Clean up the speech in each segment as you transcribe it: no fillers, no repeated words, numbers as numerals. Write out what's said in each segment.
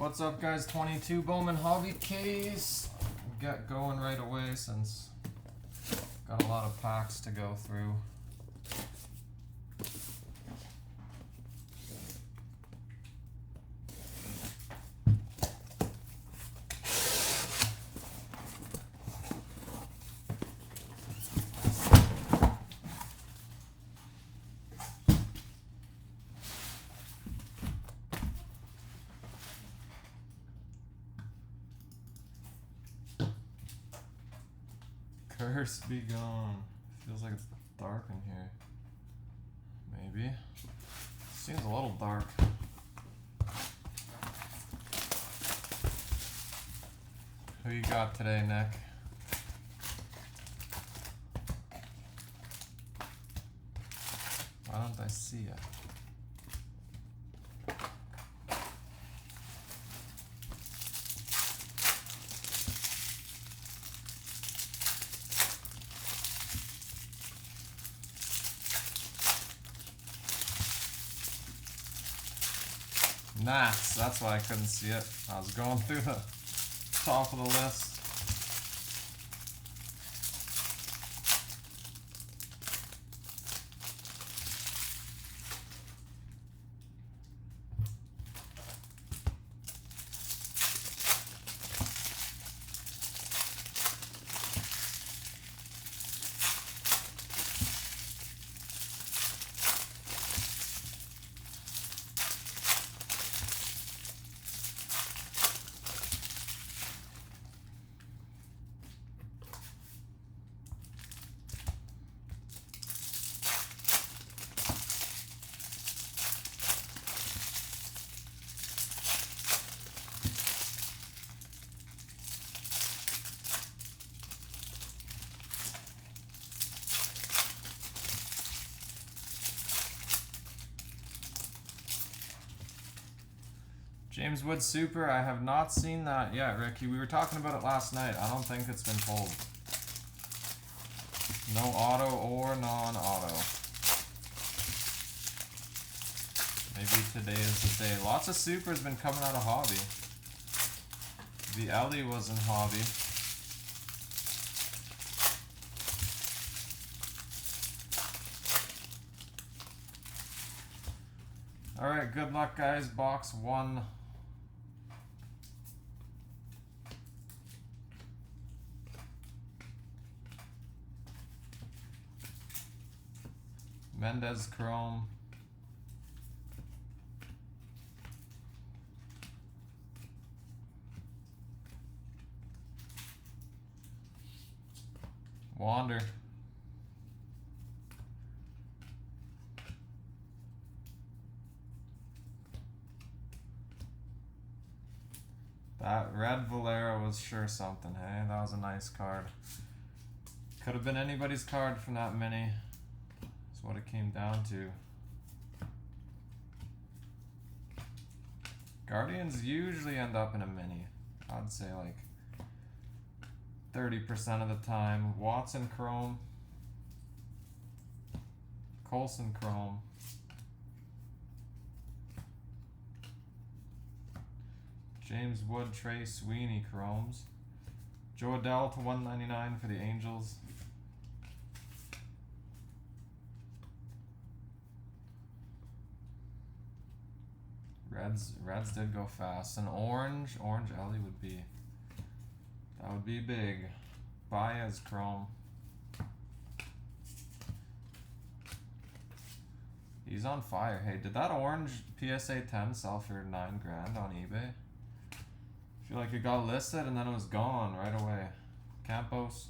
What's up, guys? 22 Bowman Hobby case. Get going right away since got a lot of packs to go through. Curse be gone. Feels like it's dark in here. Maybe. Seems a little dark. Who you got today, Nick? Why don't I see you? Nats, that's why I couldn't see it. I was going through the top of the list. James Wood Super, I have not seen that yet, Ricky. We were talking about it last night. I don't think it's been pulled. No auto or non-auto. Maybe today is the day. Lots of Supers been coming out of Hobby. The Ellie was in Hobby. Alright, good luck, guys. Box 1. Mendez Chrome. Wander. That red Valera was sure something, hey? That was a nice card. Could have been anybody's card from that mini. That's what it came down to. Guardians usually end up in a mini. I'd say like 30% of the time. Watson Chrome. Colson Chrome. James Wood, Trey Sweeney Chromes. Joe Adell to 199 for the Angels. Reds did go fast. An orange Ellie would be, that would be big. Baez Chrome. He's on fire. Hey, did that orange PSA 10 sell for $9 grand on eBay? I feel like it got listed and then it was gone right away. Campos.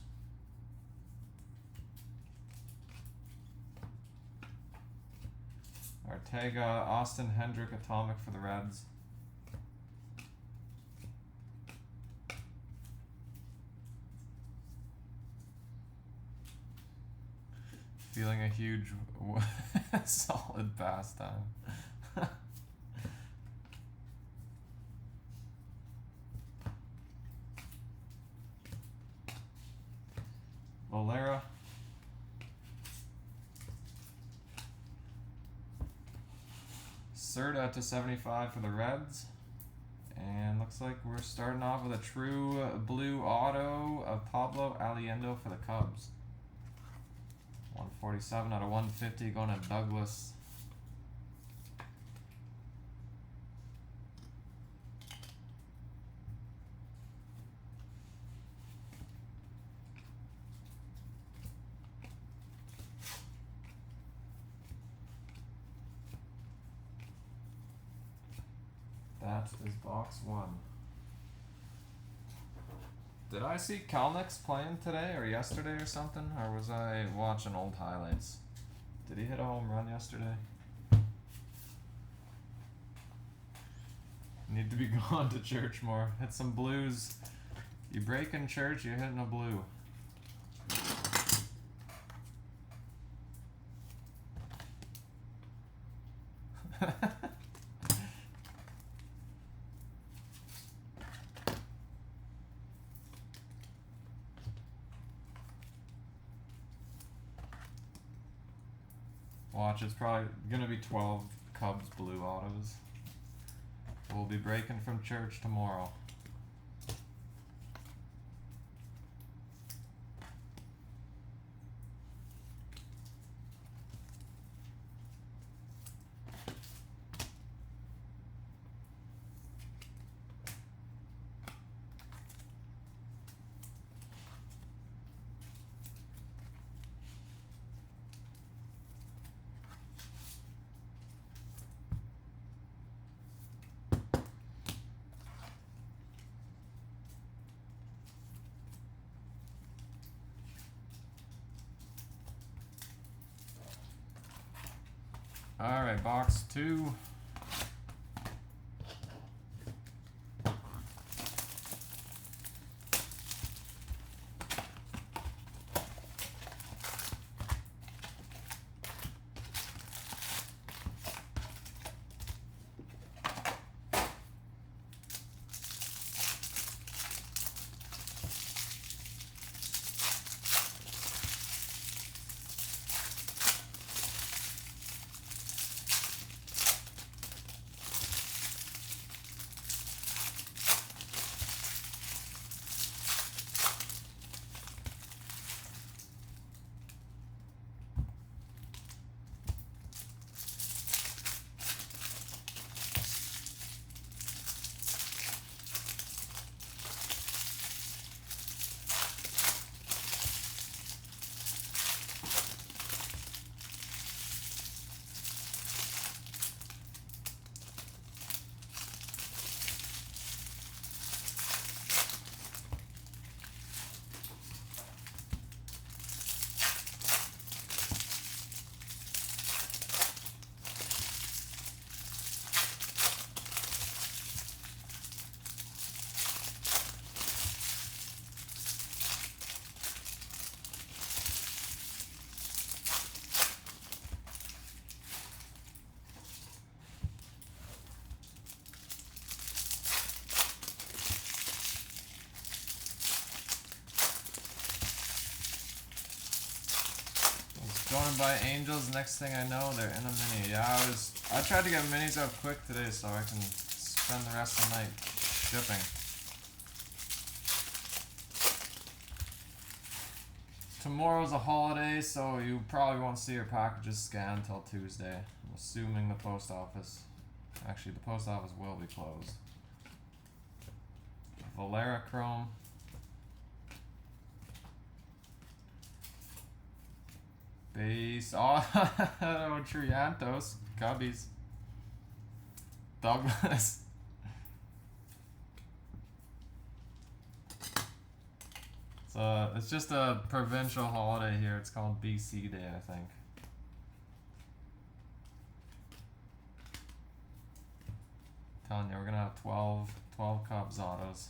Ortega, Austin Hendrick Atomic for the Reds. Feeling a huge solid pastime. Valera. Serta to 75 for the Reds. And looks like we're starting off with a true blue auto of Pablo Aliendo for the Cubs. 147 out of 150 going to Douglas. That is box 1. Did I see Kalnick's playing today or yesterday or something? Or was I watching old highlights? Did he hit a home run yesterday? Need to be going to church more. Hit some blues. You break in church, you're hitting a blue. Watch, it's probably gonna be 12 Cubs blue autos. We'll be breaking from church tomorrow. Alright, box 2. Going to buy Angels, next thing I know, they're in a mini. Yeah, I tried to get minis out quick today so I can spend the rest of the night shipping. Tomorrow's a holiday, so you probably won't see your packages scanned until Tuesday. I'm assuming the post office. Actually, the post office will be closed. Valera Chrome. Base. Oh, Triantos. Cubbies. Douglas. So it's just a provincial holiday here. It's called BC Day, I think. Telling you, we're gonna have 12 Cubs autos.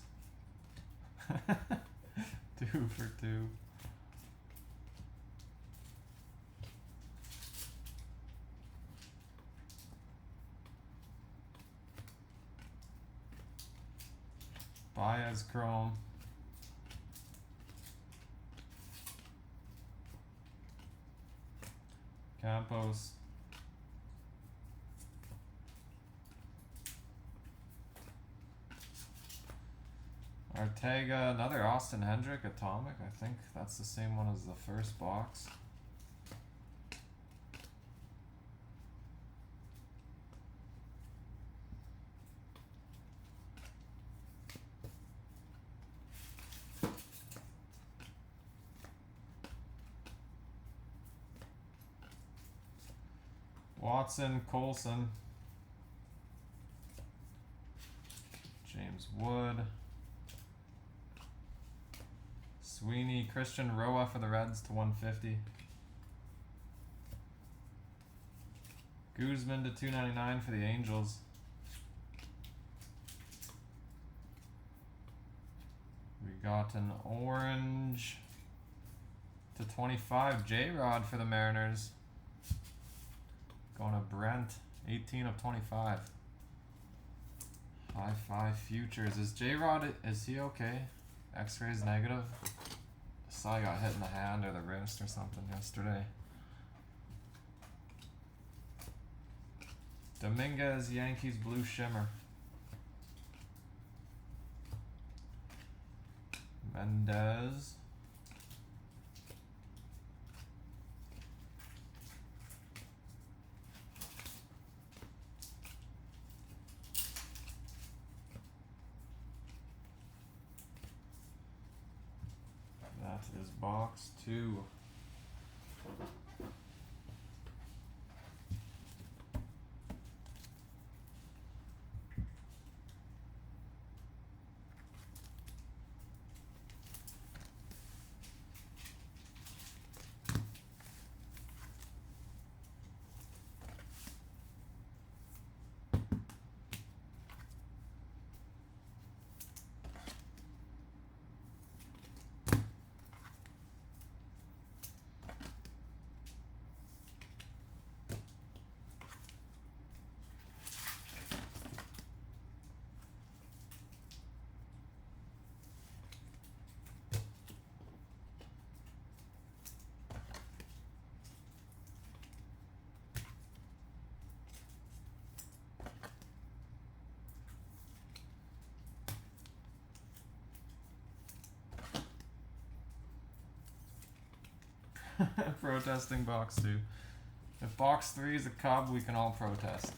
2 for 2. Baez Chrome. Campos. Ortega, another Austin Hendrick Atomic. I think that's the same one as the first box. Watson, Colson, James Wood, Sweeney, Christian Roa for the Reds to 150. Guzman to 299 for the Angels. We got an orange to 25, J-Rod for the Mariners. Going to Brent, 18 of 25. High five futures. Is J-Rod, is he okay? X-rays negative? I saw he got hit in the hand or the wrist or something yesterday. Dominguez, Yankees Blue Shimmer. Mendez. That is box 2. Protesting box 2. If box 3 is a Cub, we can all protest.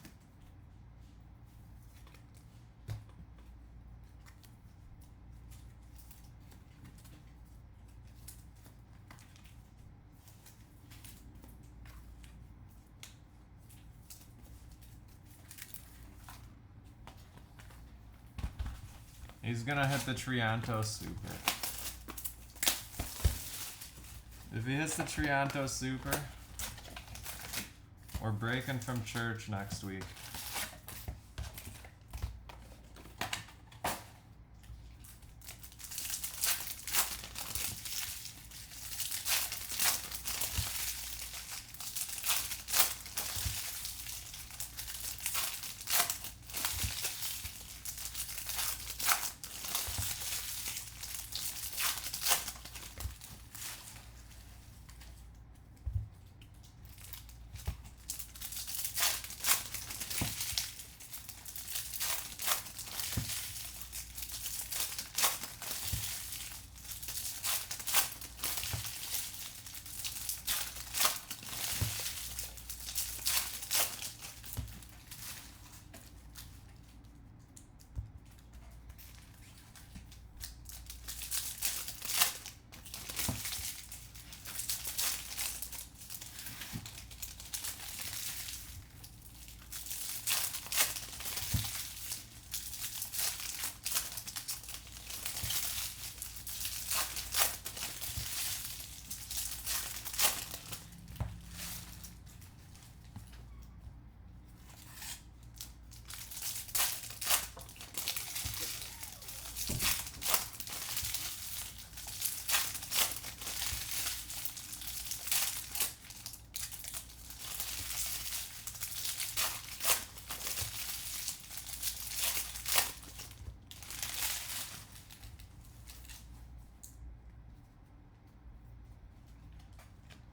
He's gonna hit the Trianto Super. If he hits the Trianto Super, we're breaking from church next week.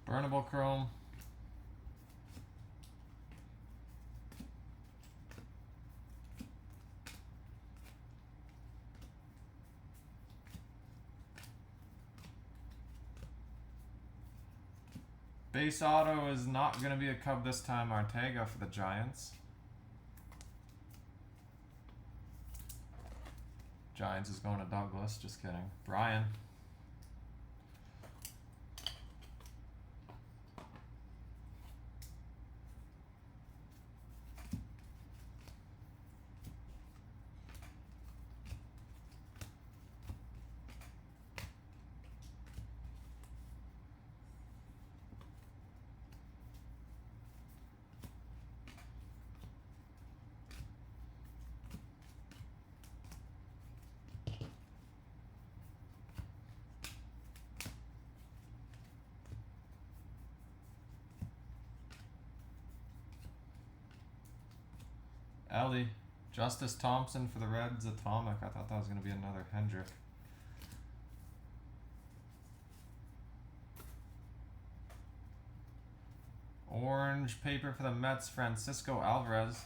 Burnable Chrome. Base auto is not going to be a Cub this time. Arteaga for the Giants. Giants is going to Douglas. Just kidding. Brian. Ellie. Justice Thompson for the Reds. Atomic. I thought that was going to be another Hendrick. Orange paper for the Mets. Francisco Alvarez.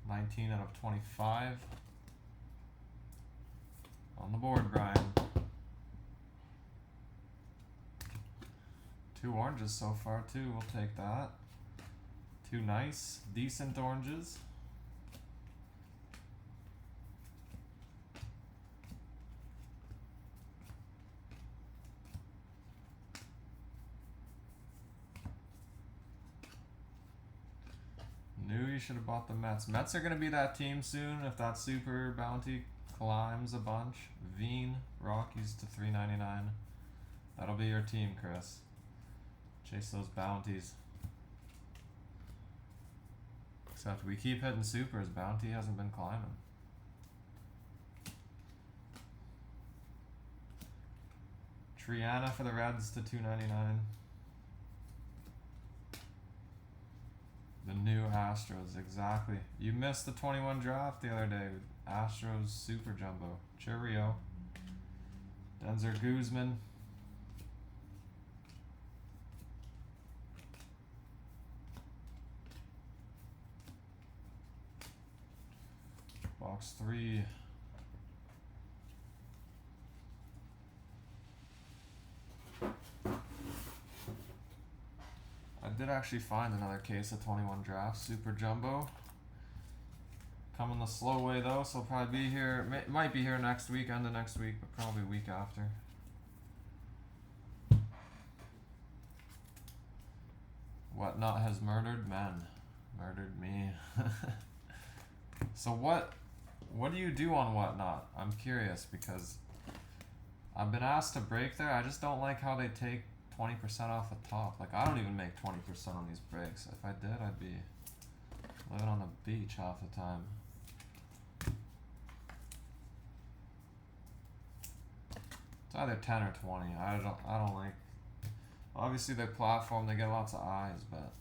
19 out of 25. On the board, Brian. 2 oranges so far, too. We'll take that. 2 nice, decent oranges. Knew you should have bought the Mets. Mets are going to be that team soon if that super bounty climbs a bunch. Veen, Rockies to $3.99. That'll be your team, Chris. Chase those bounties. Except we keep hitting supers. Bounty hasn't been climbing. Triana for the Reds to $2.99. The new Astros, exactly. You missed the 21 draft the other day. Astros Super Jumbo. Cheerio. Denzer Guzman. Box 3. I did actually find another case of 21 draft Super Jumbo. Coming the slow way though, so it'll probably be here. Might be here next week, end of next week, but probably week after. Whatnot has murdered men. Murdered me. So what do you do on Whatnot? I'm curious because I've been asked to break there. I just don't like how they take 20% off the top. Like, I don't even make 20% on these breaks. If I did, I'd be living on the beach half the time. It's either 10 or 20. I don't like. Obviously, their platform, they get lots of eyes, but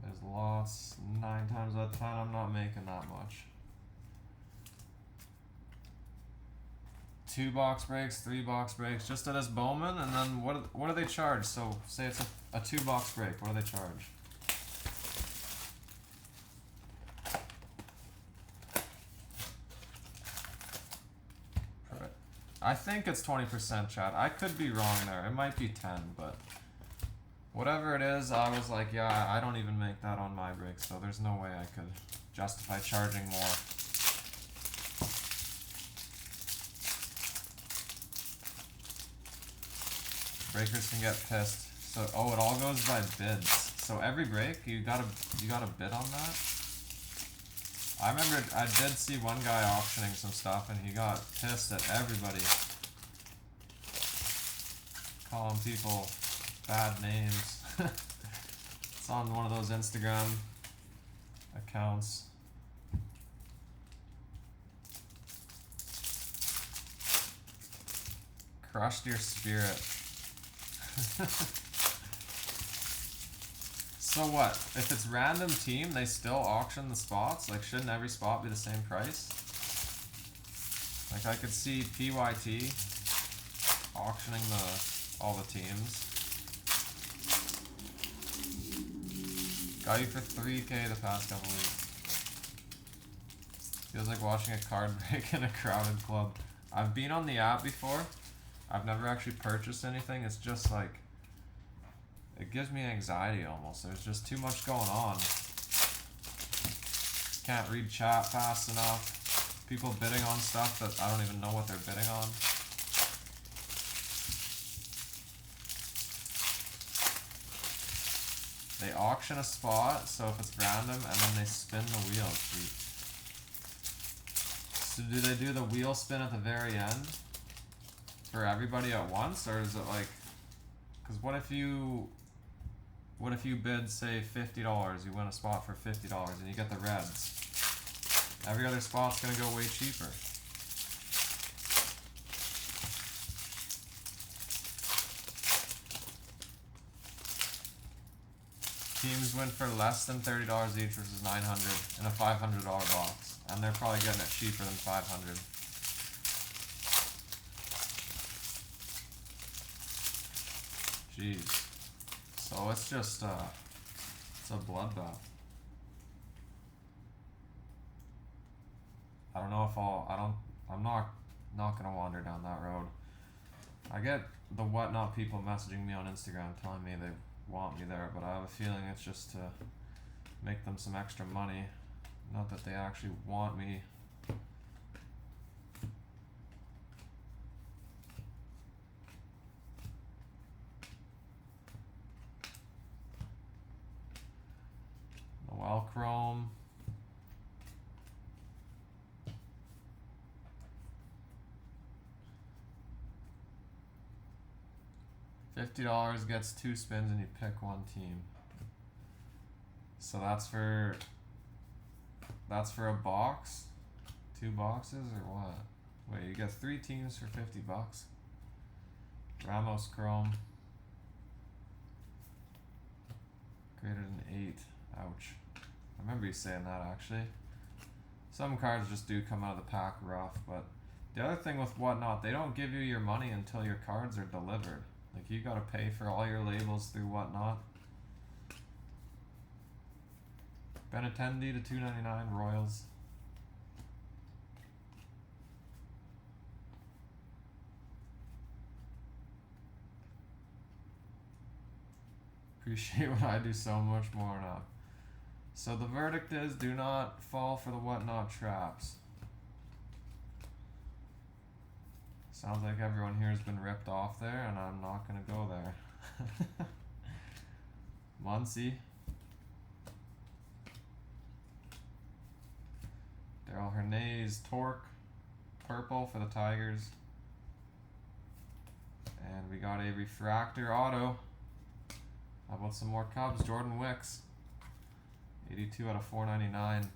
there's lots. 9 times out of 10, I'm not making that much. 2 box breaks, 3 box breaks, just at this Bowman, and then what do they charge? So say it's a 2 box break. What do they charge? I think it's 20%, chat. I could be wrong there. It might be 10, but whatever it is, I was like, yeah, I don't even make that on my break, so there's no way I could justify charging more. Breakers can get pissed. So, oh, it all goes by bids. So every break, you got a bid on that? I remember I did see one guy auctioning some stuff and he got pissed at everybody. Calling people bad names. It's on one of those Instagram accounts. Crushed your spirit. So what? If it's random team, they still auction the spots? Like, shouldn't every spot be the same price? Like, I could see PYT auctioning all the teams. Got you for 3K the past couple weeks. Feels like watching a card break in a crowded club. I've been on the app before. I've never actually purchased anything. It's just like, it gives me anxiety almost. There's just too much going on. Can't read chat fast enough. People bidding on stuff that I don't even know what they're bidding on. They auction a spot, so if it's random, and then they spin the wheel. So do they do the wheel spin at the very end for everybody at once, or is it like, because what if you bid, say, $50, you win a spot for $50 and you get the reds. Every other spot's gonna go way cheaper. Teams win for less than $30 each versus $900 in a $500 box. And they're probably getting it cheaper than $500. Jeez. So it's just, it's a bloodbath. I don't know if I'm not gonna wander down that road. I get the whatnot people messaging me on Instagram telling me they want me there, but I have a feeling it's just to make them some extra money. Not that they actually want me. Noel Chrome. $50 gets 2 spins and you pick one team. So that's for a box? 2 boxes or what? Wait, you get 3 teams for $50. Ramos Chrome. Greater than 8. Ouch. I remember you saying that actually. Some cards just do come out of the pack rough, but the other thing with Whatnot, they don't give you your money until your cards are delivered. Like, you gotta pay for all your labels through Whatnot. Benatendi to $2.99 Royals. Appreciate what I do so much more now. So the verdict is, do not fall for the Whatnot traps. Sounds like everyone here has been ripped off there, and I'm not gonna go there. Muncie. Daryl Hernandez, Torque, purple for the Tigers. And we got a refractor auto. How about some more Cubs? Jordan Wicks. 82 out of 499.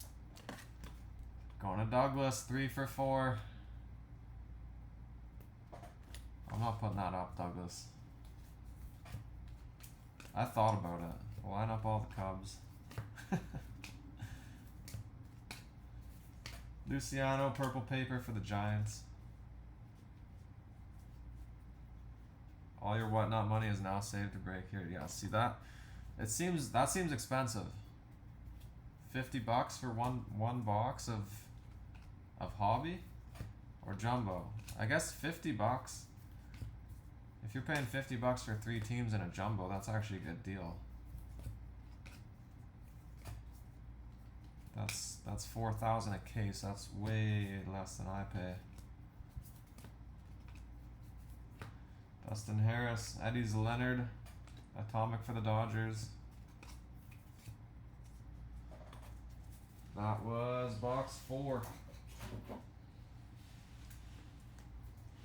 Going to Douglas, 3 for 4. I'm not putting that up, Douglas. I thought about it. Line up all the Cubs. Luciano, purple paper for the Giants. All your Whatnot money is now saved to break here. Yeah, see that? That seems expensive. $50 for one box of hobby or jumbo. I guess $50. If you're paying $50 for 3 teams in a jumbo, that's actually a good deal. That's $4,000 a case. That's way less than I pay. Dustin Harris, Eddie's Leonard, atomic for the Dodgers. That was box 4.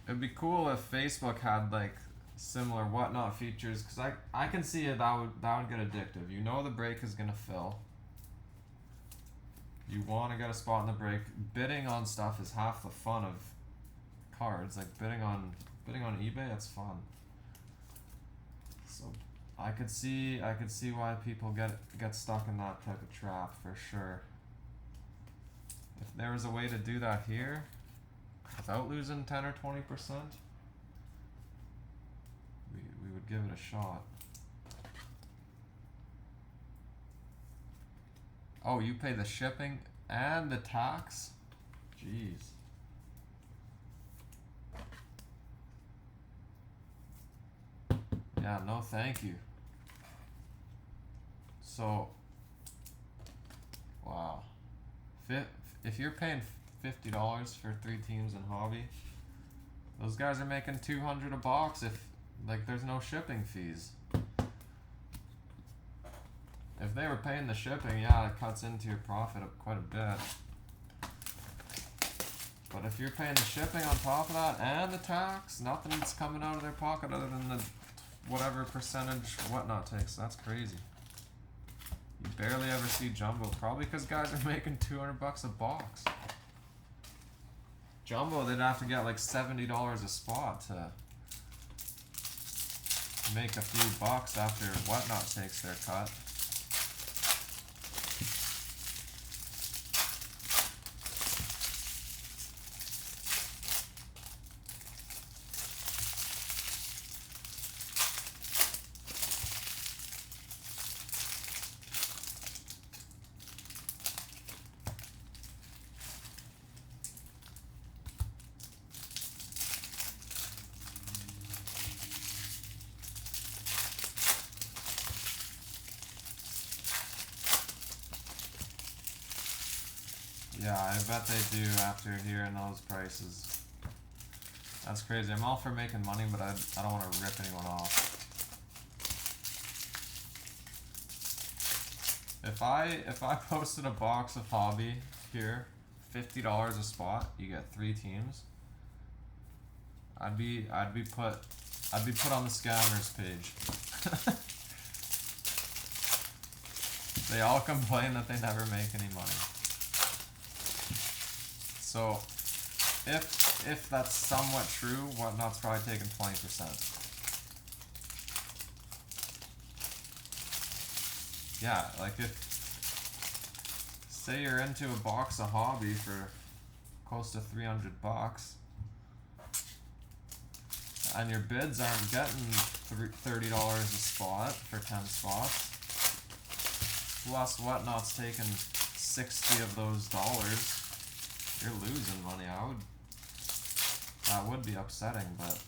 It'd be cool if Facebook had like similar Whatnot features, because I can see it that would get addictive. You know the break is gonna fill. You want to get a spot in the break. Bidding on stuff is half the fun of cards. Like bidding on eBay, it's fun. So I could see why people get stuck in that type of trap for sure. If there was a way to do that here without losing 10 or 20%, we would give it a shot. Oh, you pay the shipping and the tax? Jeez. Yeah, no thank you. So, wow. If you're paying $50 for 3 teams in hobby, those guys are making $200 a box if, like, there's no shipping fees. If they were paying the shipping, yeah, it cuts into your profit quite a bit. But if you're paying the shipping on top of that and the tax, nothing's coming out of their pocket other than the whatever percentage Whatnot takes. That's crazy. You barely ever see Jumbo, probably because guys are making $200 a box. Jumbo, they'd have to get like $70 a spot to make a few bucks after Whatnot takes their cut. Yeah, I bet they do after hearing those prices. That's crazy. I'm all for making money, but I don't want to rip anyone off. If I posted a box of hobby here, $50 a spot, you get 3 teams. I'd be put on the scammers page. They all complain that they never make any money. So, if that's somewhat true, Whatnot's probably taking 20%. Yeah, like say you're into a box of hobby for close to $300, and your bids aren't getting $30 a spot for 10 spots, plus Whatnot's taking 60 of those dollars. You're losing money. That would be upsetting, but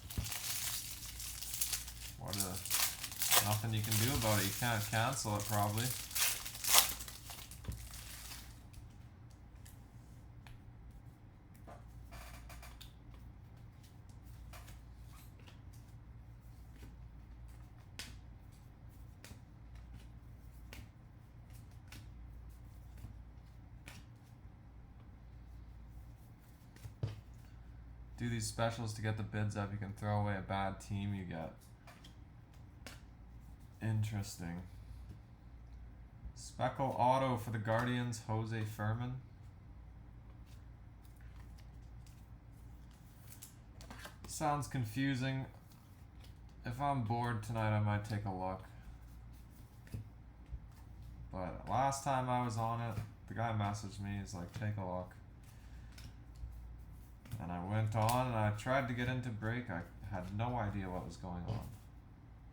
nothing you can do about it. You can't cancel it probably. Do these specials to get the bids up. You can throw away a bad team you get. Interesting. Speckle auto for the Guardians, Jose Furman. Sounds confusing. If I'm bored tonight, I might take a look. But last time I was on it, the guy messaged me. He's like, take a look. And I went on and I tried to get into break. I had no idea what was going on.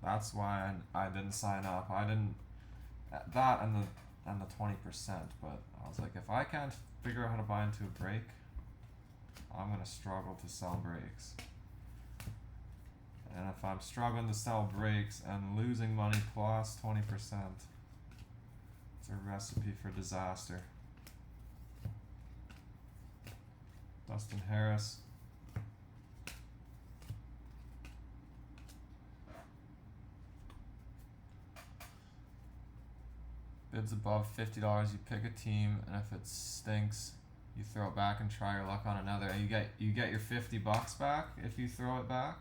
That's why I didn't sign up. I didn't that and the 20%. But I was like, if I can't figure out how to buy into a break, I'm gonna struggle to sell breaks. And if I'm struggling to sell breaks and losing money plus 20%, it's a recipe for disaster. Dustin Harris. Bids above $50, you pick a team, and if it stinks, you throw it back and try your luck on another. And you get your $50 back if you throw it back.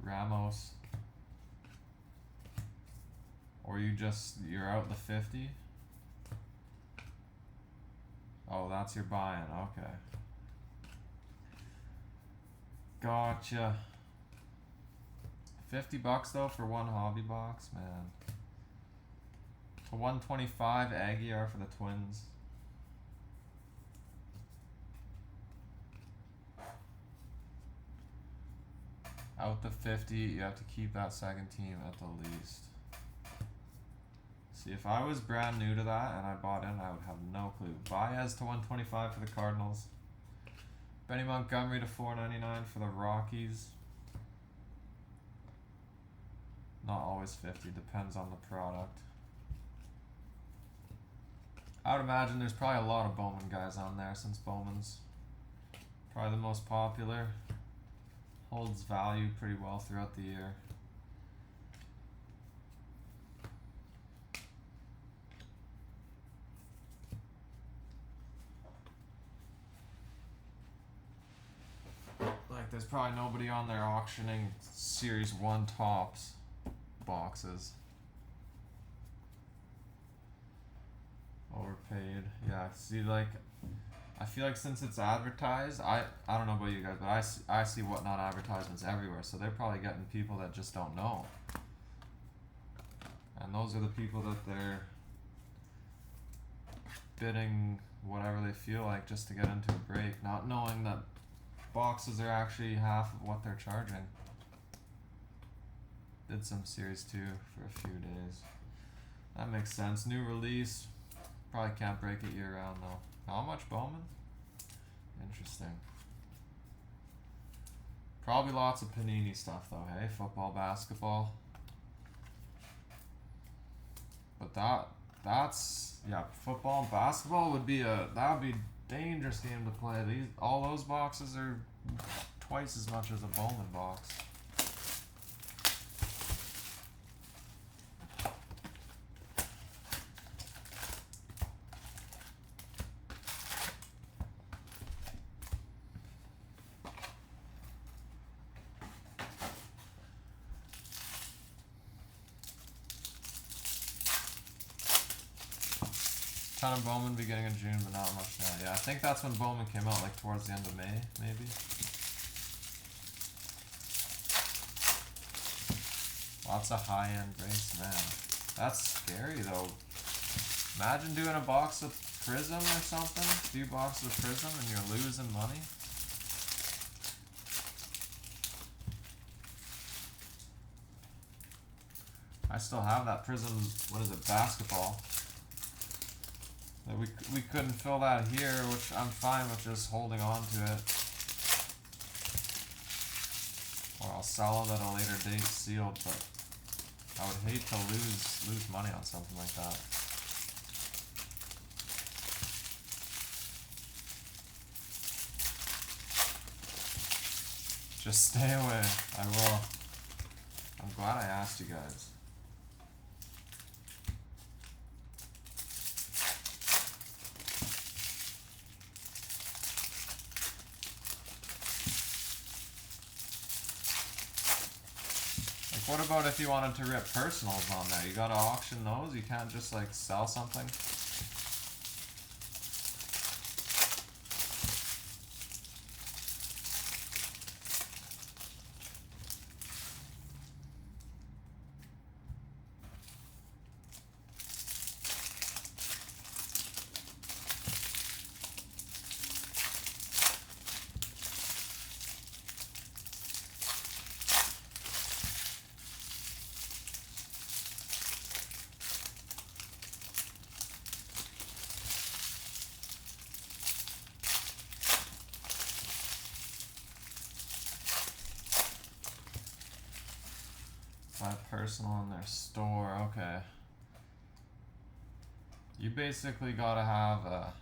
Ramos. Or you're out the 50. Oh, that's your buy-in. Okay. Gotcha. $50 though for one hobby box, man. To 125 Aguiar for the Twins. Out the 50, you have to keep that second team at the least. See, if I was brand new to that and I bought in, I would have no clue. Baez to 125 for the Cardinals. Benny Montgomery to 4.99 for the Rockies. Not always 50, depends on the product. I would imagine there's probably a lot of Bowman guys on there since Bowman's probably the most popular. Holds value pretty well throughout the year. Like there's probably nobody on there auctioning Series 1 Topps boxes. Overpaid. Yeah, see, like I feel like since it's advertised, I don't know about you guys, but I see Whatnot advertisements everywhere, so they're probably getting people that just don't know. And those are the people that they're bidding whatever they feel like just to get into a break, not knowing that boxes are actually half of what they're charging. Did some Series 2 for a few days. That makes sense. New release. Probably can't break it year round though. How much Bowman? Interesting. Probably lots of Panini stuff though, hey? Football, basketball. But that's yeah, football and basketball would be that would be a dangerous game to play. All those boxes are twice as much as a Bowman box. Ton of Bowman beginning of June, but not much now. Yeah, I think that's when Bowman came out, like towards the end of May, maybe. Lots of high-end breaks, man. That's scary though. Imagine doing a box of Prism or something, a few boxes of Prism, and you're losing money. I still have that Prism, what is it, basketball. We couldn't fill that here, which I'm fine with just holding on to it. Or I'll sell it at a later date sealed, but I would hate to lose money on something like that. Just stay away. I will. I'm glad I asked you guys. What about if you wanted to rip personals on there? You gotta auction those? You can't just like sell something? Personal in their store, okay. You basically gotta have a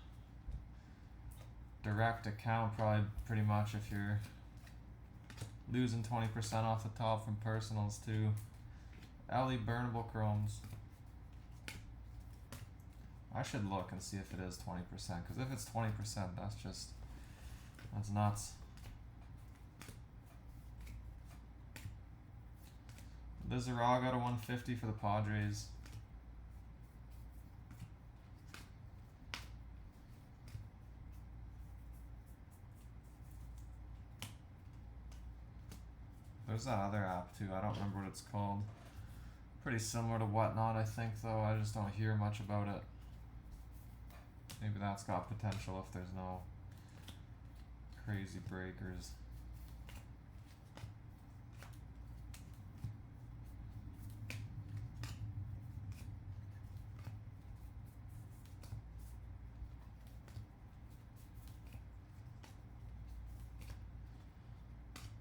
direct account probably pretty much if you're losing 20% off the top from personals too. LE burnable chromes. I should look and see if it is 20%, because if it's 20%, that's nuts. Lizarraga to 150 for the Padres. There's that other app too, I don't remember what it's called. Pretty similar to Whatnot, I think, though. I just don't hear much about it. Maybe that's got potential if there's no crazy breakers.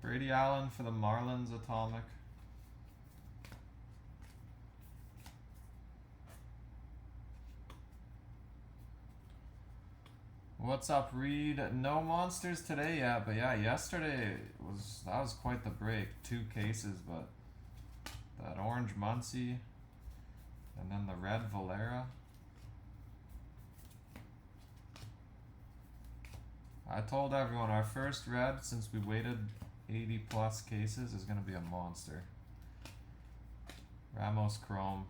Brady Allen for the Marlins atomic. What's up, Reed? No monsters today yet, but yeah, yesterday that was quite the break. 2 cases, but that orange Muncie and then the red Valera. I told everyone our first red since we waited 80 plus cases is gonna be a monster. Ramos Chrome.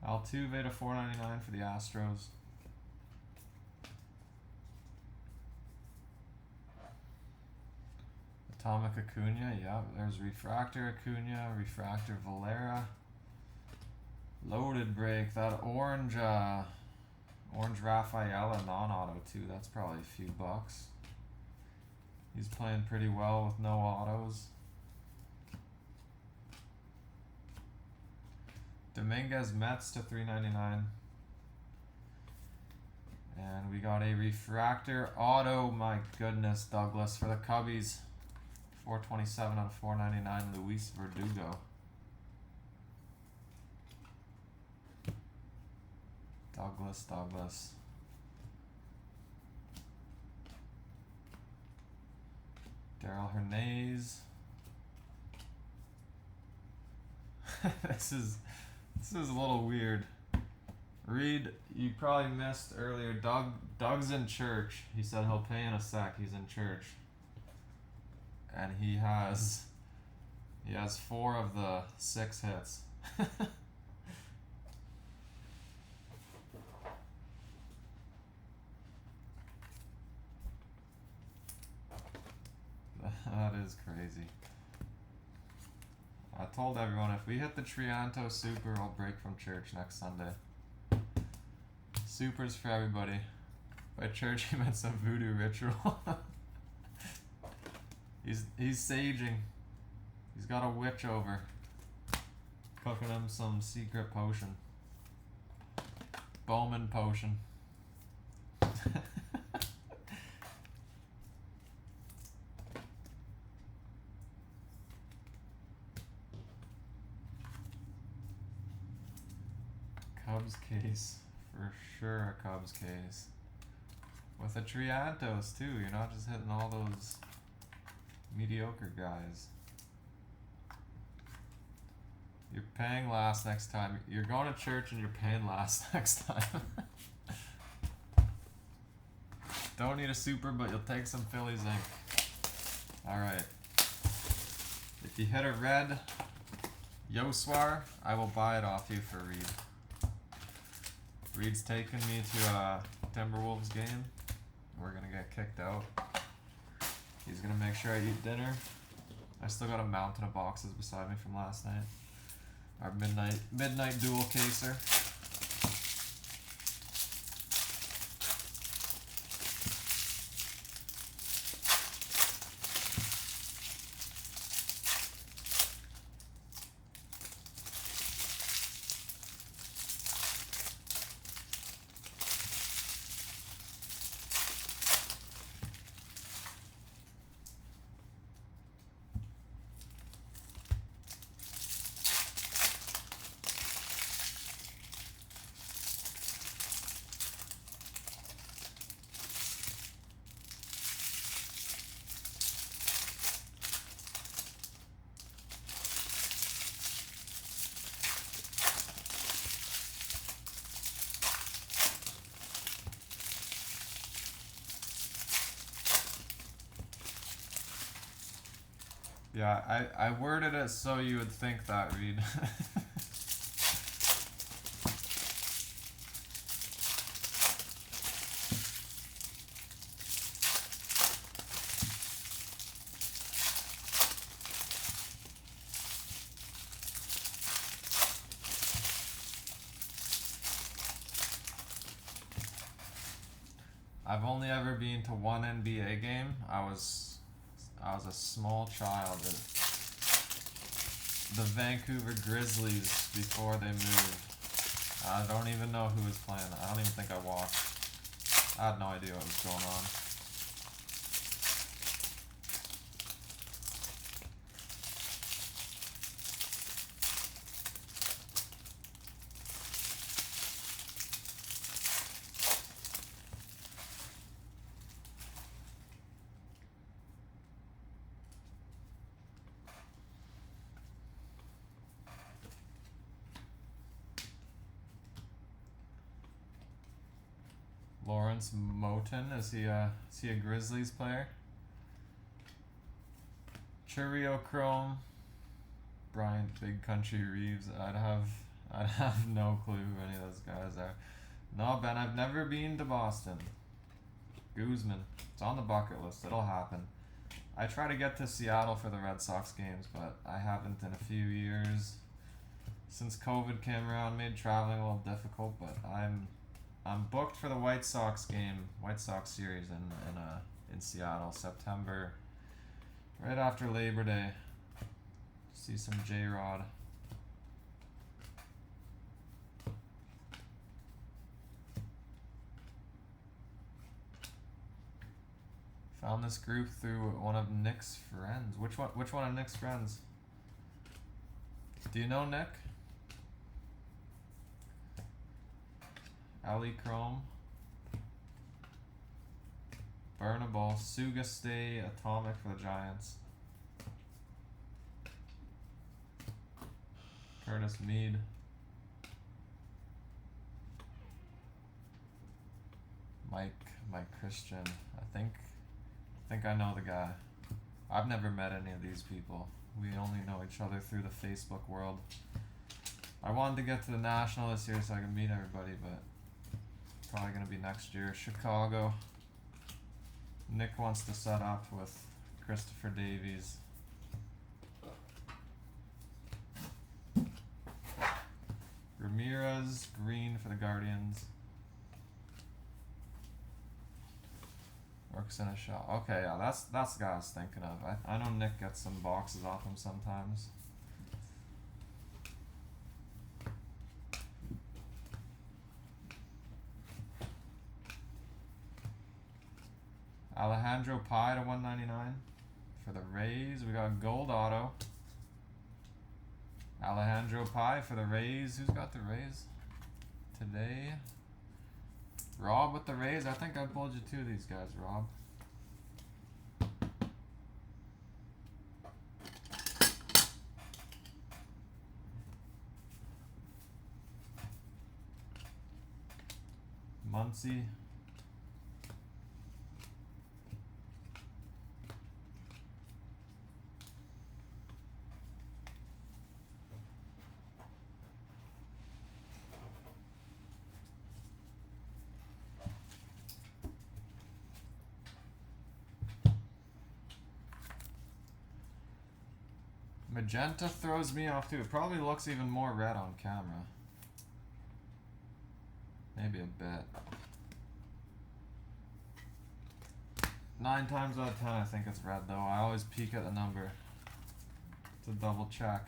Altuve to 499 for the Astros. Atomic Acuna, yeah, there's Refractor Acuna, Refractor Valera. Loaded break, that orange Rafaela non-auto too, that's probably a few bucks. He's playing pretty well with no autos. Dominguez Mets to 399. And we got a refractor auto, my goodness, Douglas for the Cubbies. 427 out of 499, Luis Verdugo. Douglas. Daryl Hernandez. This is a little weird. Reed, you probably missed earlier. Doug's in church. He said he'll pay in a sec. He's in church. And he has 4 of the 6 hits. That is crazy. I told everyone if we hit the Trianto Super, I'll break from church next Sunday. Supers for everybody. By church, he meant some voodoo ritual. He's saging. He's got a witch over. Cooking him some secret potion. Bowman potion. Cubs case. For sure a Cubs case. With a Triantos too. You're not just hitting all those mediocre guys. You're paying last next time. You're going to church and you're paying last next time. Don't need a super, but you'll take some Phillies ink. Alright. If you hit a red Yoswar, I will buy it off you for Reed. Reed's taking me to a Timberwolves game. We're gonna get kicked out. He's gonna make sure I eat dinner. I still got a mountain of boxes beside me from last night. Our midnight dual caser. Yeah, I worded it so you would think that, Reed. I've only ever been to one NBA game. I was a small child the Vancouver Grizzlies before they moved. I don't even know who was playing. I don't even think I watched. I had no idea what was going on. Lawrence Moten, is he a Grizzlies player? Churio Chrome, Bryant Big Country Reeves. I'd have no clue who any of those guys are. No, Ben, I've never been to Boston. Guzman, it's on the bucket list. It'll happen. I try to get to Seattle for the Red Sox games, but I haven't in a few years. Since COVID came around, made traveling a little difficult, but I'm booked for the White Sox game, White Sox series in Seattle, September, right after Labor Day. See some J-Rod. Found this group through one of Nick's friends. Which one of Nick's friends? Do you know Nick? Ali Chrome, Burnable, Suga Stay, Atomic for the Giants, Curtis Mead, Mike Christian. I think I know the guy. I've never met any of these people. We only know each other through the Facebook world. I wanted to get to the National this year so I could meet everybody, but probably going to be next year. Chicago. Nick wants to set up with Christopher Davies. Ramirez, Green for the Guardians. Works in a shop. Okay, yeah, that's the guy I was thinking of. I know Nick gets some boxes off him sometimes. Alejandro Pye to 199 for the Rays. We got gold auto. Alejandro Pye for the Rays. Who's got the Rays today? Rob with the Rays. I think I pulled you two of these guys, Rob. Muncy. Magenta throws me off too. It probably looks even more red on camera. Maybe a bit. 9 times out of 10 I think it's red though. I always peek at the number to double check.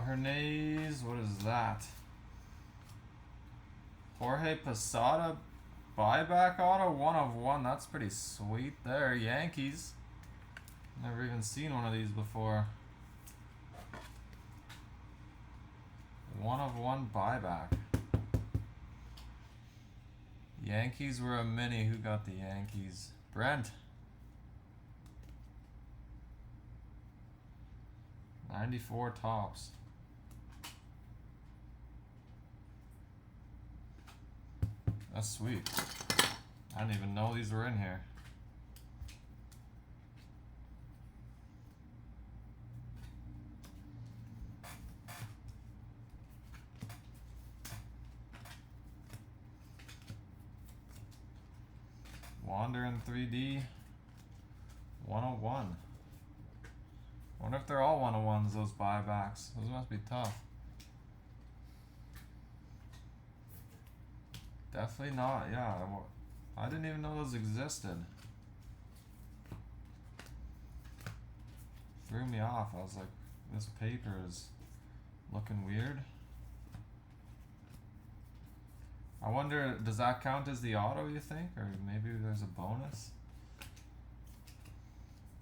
Hernandez, what is that? Jorge Posada buyback auto, 1/1. That's pretty sweet there. Yankees. Never even seen one of these before. 1/1 buyback. Yankees were a mini. Who got the Yankees? Brent. 94 tops. That's sweet. I didn't even know these were in here. Wander in 3D. 1/1. Wonder if they're all 1/1s, those buybacks. Those must be tough. Definitely not, yeah. I didn't even know those existed. Threw me off. I was like, this paper is looking weird. I wonder, does that count as the auto, you think? Or maybe there's a bonus?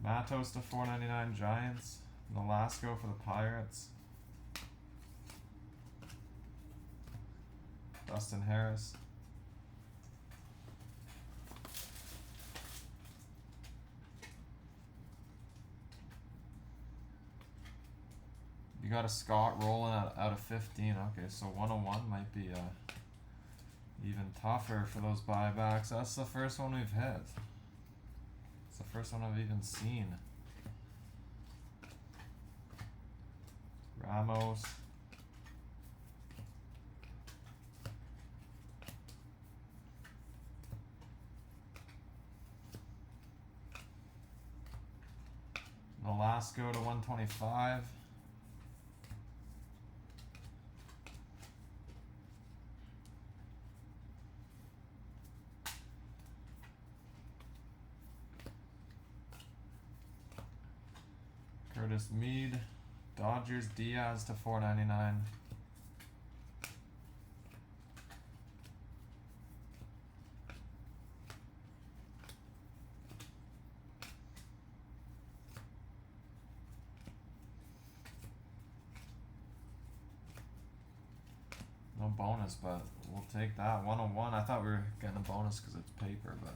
Matos to 499 Giants. Nolasco for the Pirates. Dustin Harris. You got a Scott rolling out of 15. Okay, so 1/1 might be even tougher for those buybacks. That's the first one we've hit. It's the first one I've even seen. Ramos. Nolasco to 125. Curtis Mead. Dodgers Diaz to 499. No bonus, but we'll take that. 1/1. I thought we were getting a bonus because it's paper, but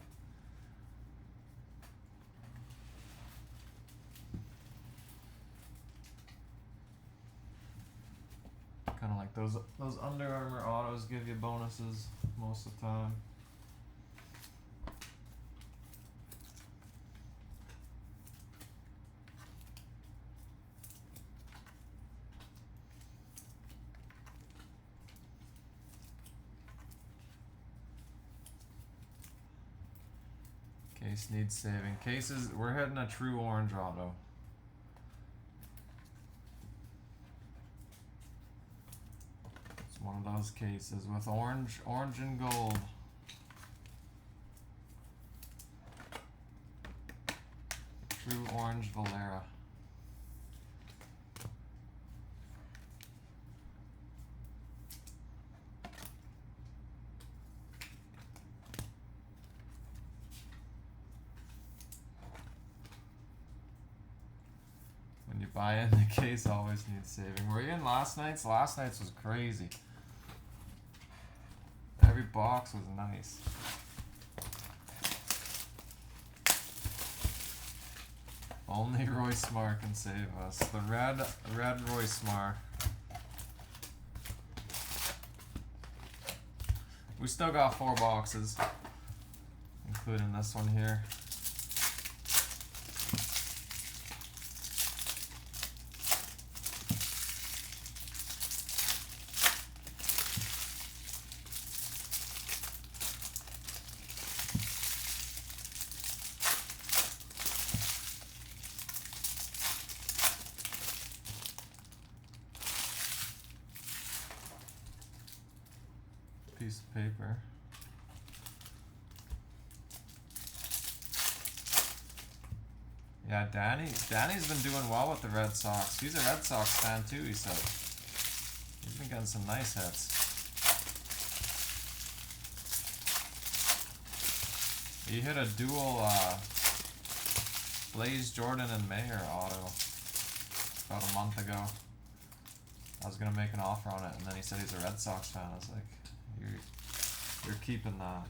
kind of like those Under Armour autos give you bonuses most of the time. Case needs saving. Cases, we're hitting a true orange auto. It's one of those cases with orange and gold. True orange Valera. When you buy in, the case always needs saving. Were you in last night's? Last night's was crazy. Every box was nice. Only Royce Mar can save us. The red Royce Mar. We still got 4 boxes, including this one here. Piece of paper. Yeah, Danny's been doing well with the Red Sox. He's a Red Sox fan too, he said. getting some nice hits. He hit a dual Blaze Jordan and Mayer auto about a month ago. I was gonna make an offer on it, and then he said he's a Red Sox fan. I was like, you're keeping that.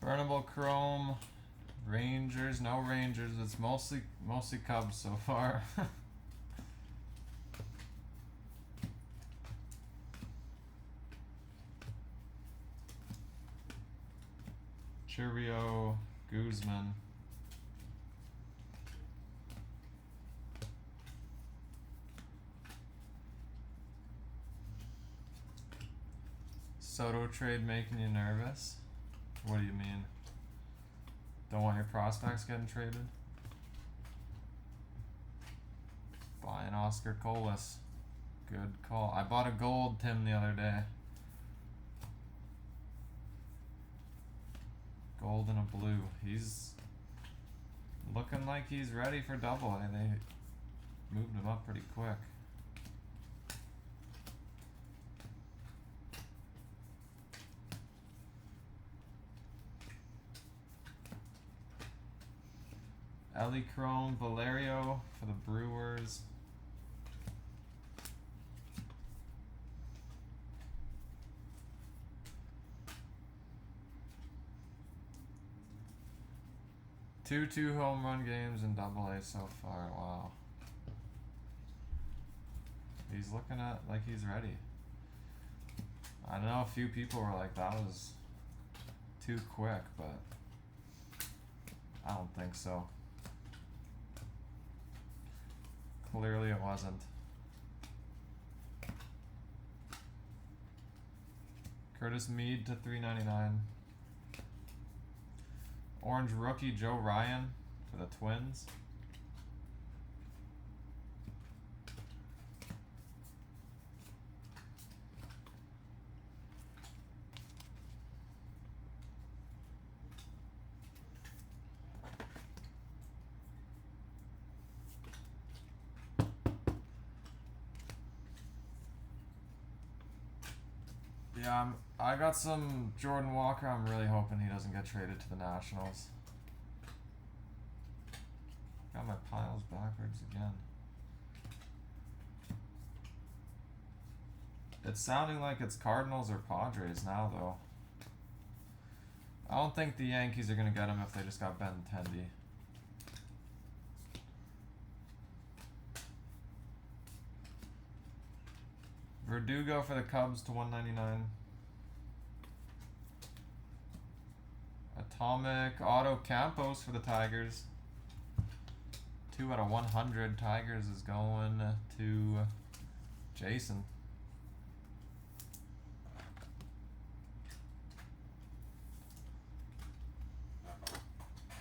Burnable Chrome, Rangers, no Rangers. It's mostly Cubs so far. Cheerio, Guzman. Soto trade making you nervous? What do you mean? Don't want your prospects getting traded? Buying Oscar Colas. Good call. I bought a gold Tim the other day. Gold and a blue. He's looking like he's ready for double A. They moved him up pretty quick. Ellie Chrome, Valerio for the Brewers. Two home run games in Double A so far. Wow. He's looking at like he's ready. I know a few people were like that was too quick, but I don't think so. Clearly it wasn't. Curtis Mead to $3.99. Orange rookie Joe Ryan for the Twins. Yeah, I got some Jordan Walker. I'm really hoping he doesn't get traded to the Nationals. Got my piles backwards again. It's sounding like it's Cardinals or Padres now, though. I don't think the Yankees are going to get him if they just got Benintendi. Verdugo for the Cubs to $1.99. Atomic Auto Campos for the Tigers. 2 out of 100. Tigers is going to Jason.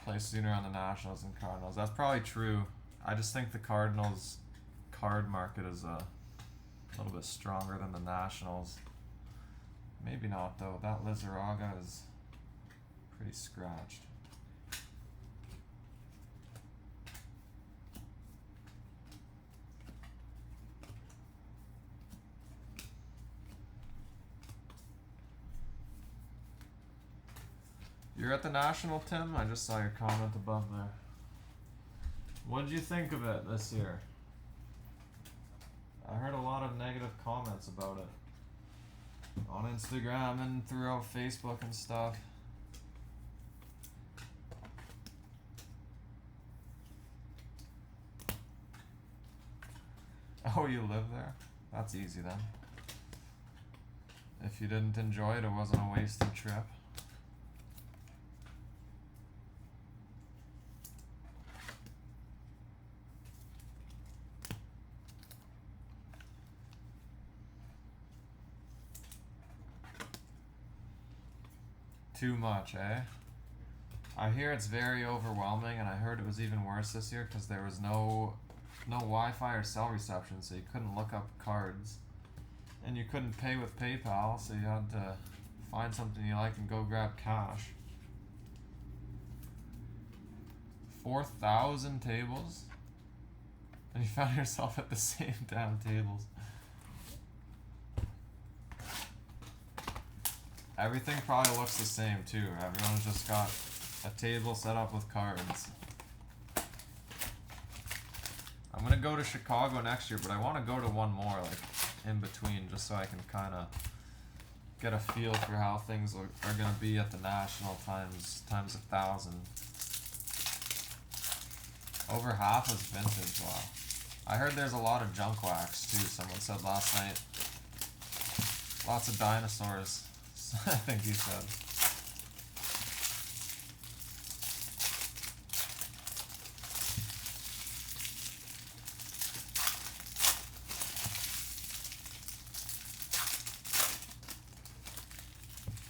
Play sooner on the Nationals and Cardinals. That's probably true. I just think the Cardinals card market is a little bit stronger than the Nationals. Maybe not though. That Lizarraga is pretty scratched. You're at the National, Tim? I just saw your comment above there. What did you think of it this year? I heard a lot of negative comments about it on Instagram and throughout Facebook and stuff. Oh, you live there? That's easy then. If you didn't enjoy it, it wasn't a wasted trip. Too much, eh? I hear it's very overwhelming, and I heard it was even worse this year because there was no Wi-Fi or cell reception, so you couldn't look up cards, and you couldn't pay with PayPal, so you had to find something you like and go grab cash. 4,000 tables, and you found yourself at the same damn tables. Everything probably looks the same too. Everyone's just got a table set up with cards. I'm gonna go to Chicago next year, but I want to go to one more, like in between, just so I can kind of get a feel for how things are gonna be at the National times 1,000. Over half is vintage. Wow. I heard there's a lot of junk wax too. Someone said last night. Lots of dinosaurs. I think he said.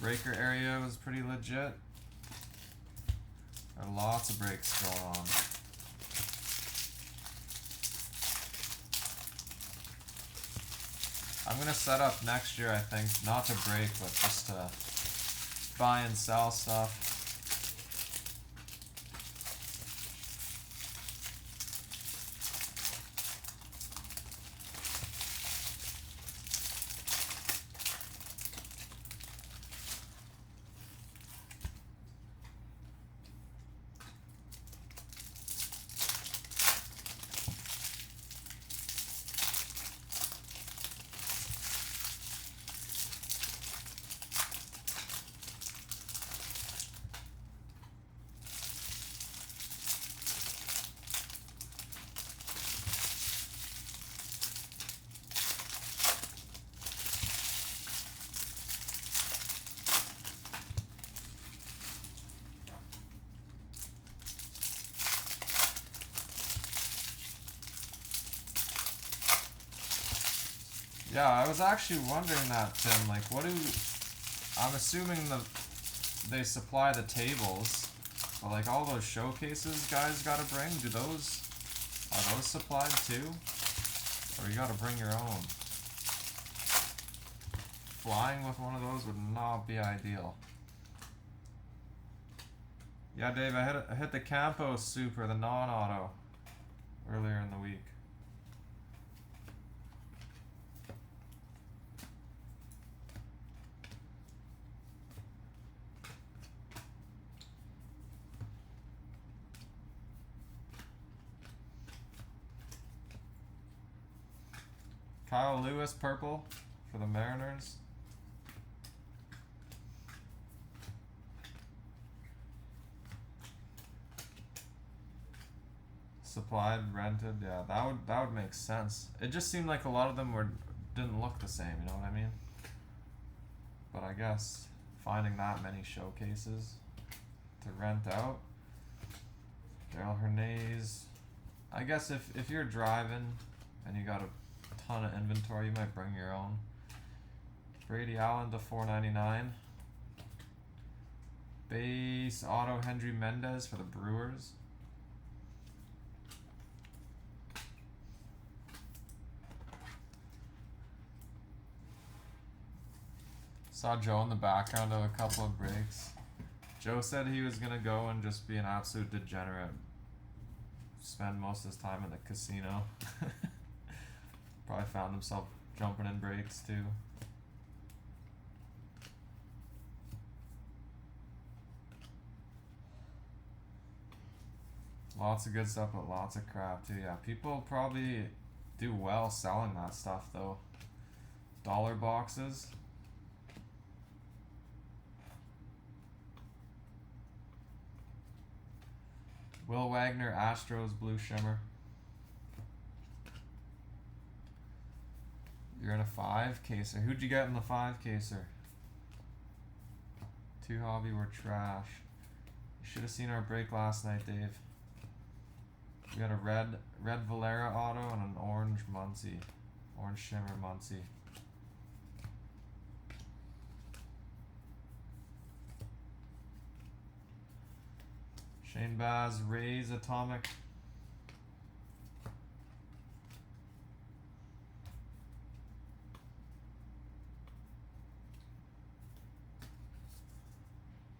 Breaker area was pretty legit. There are lots of breaks going on. I'm gonna set up next year, I think, not to break, but just to buy and sell stuff. Yeah, I was actually wondering that, Tim. Like, I'm assuming they supply the tables, but like all those showcases guys gotta bring, are those supplied too? Or you gotta bring your own? Flying with one of those would not be ideal. Yeah, Dave, I hit the Campo Super, the non-auto, earlier in the week. Kyle Lewis purple for the Mariners. Supplied, rented, yeah, that would make sense. It just seemed like a lot of them didn't look the same, you know what I mean? But I guess finding that many showcases to rent out. Daryl Hernandez. I guess if you're driving and you got a ton of inventory, you might bring your own. Brady Allen to $4.99. Base auto Hendry Mendez for the Brewers. Saw Joe in the background of a couple of breaks. Joe said he was gonna go and just be an absolute degenerate. Spend most of his time in the casino. Probably found himself jumping in breaks too. Lots of good stuff, but lots of crap too. Yeah, people probably do well selling that stuff though. Dollar boxes. Will Wagner, Astros, Blue Shimmer. You're in a 5-caser. Who'd you get in the 5-caser? 2 hobby were trash. You should have seen our break last night, Dave. We got a red Valera auto and an orange Muncie. Orange Shimmer Muncie. Shane Baz, Rays Atomic.